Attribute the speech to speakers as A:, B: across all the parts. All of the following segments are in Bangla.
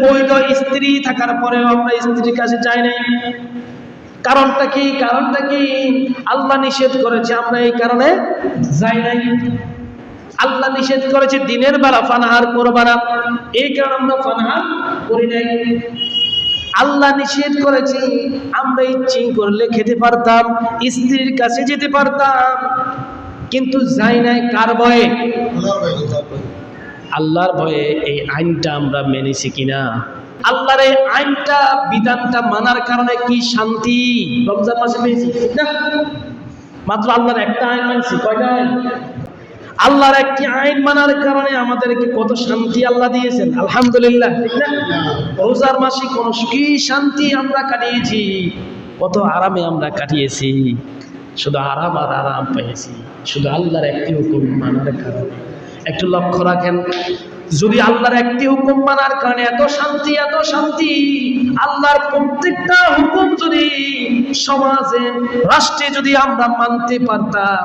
A: বৈধ স্ত্রী থাকার পরেও আমরা স্ত্রীর কাছে যাই নাই। কারণটা কি? আল্লাহ নিষেধ করেছে, আমরা এই কারণে যাই নাই। আল্লাহ নিষেধ করেছে দিনের বেলা পানাহার করবা না, এই কারণে আমরা পানাহার করি নাই। আল্লাহ নিষেধ করেছে, আমরা ইচ্ছে করলে খেতে পারতাম, স্ত্রীর কাছে যেতে পারতাম, কিন্তু যাই নাই। কার ভয়ে? আল্লাহর ভয়ে। এই আইনটা আমরা মেনেছি কিনা? আল্লাহর এই আইনটা, বিধানটা মানার কারণে কি শান্তি রমজান মাসে পেয়েছি, ঠিক না? মাত্র আল্লাহর একটা আইন মানছি। কয়টা আইন? আল্লাহর একটি আইন মানার কারণে আমাদেরকে কত শান্তি আল্লাহ দিয়েছেন, আলহামদুলিল্লাহ, ঠিক না? রোজার মাসে কোন কি শান্তি আমরা কাটিয়েছি, কত আরামে আমরা কাটিয়েছি। শুধু আরাম আর আরাম পেয়েছি, শুধু আল্লাহর একটি হুকুম মানার কারণে। একটু লক্ষ্য রাখেন, যদি আল্লাহর একটি হুকুম মানার কারণে এত শান্তি, আল্লাহর প্রত্যেকটা হুকুম যদি সমাজে, রাষ্ট্রে যদি আমরা মানতে পারতাম,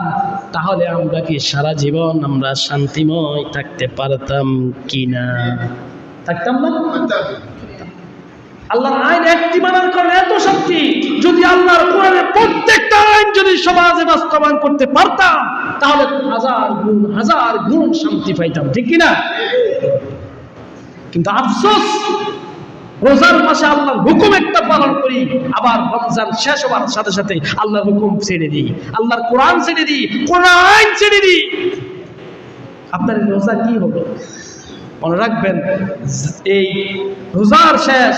A: তাহলে আমরা কি সারা জীবন আমরা শান্তিময় থাকতে পারতাম কিনা? থাকতাম না? আল্লাহর আইন একটি মানার কারণে এত শান্তি, যদি আল্লাহর কোরআনের প্রত্যেকটা আইন যদি সমাজে বাস্তবায়ন করতে পারতাম, তাহলে হাজার গুণ শান্তি পাইতাম, ঠিক কিনা? কিন্তু আফসোস, রোজার মাসে আল্লাহর হুকুম একটা পালন করি, আবার রমজান শেষ হবার সাথে সাথে আল্লাহর হুকুম ছেড়ে দিই, আল্লাহর কোরআন ছেড়ে দিই, কোরআন আইন ছেড়ে দিই। আপনার রোজা কি হবে? মনে রাখবেন, এই রোজার শেষ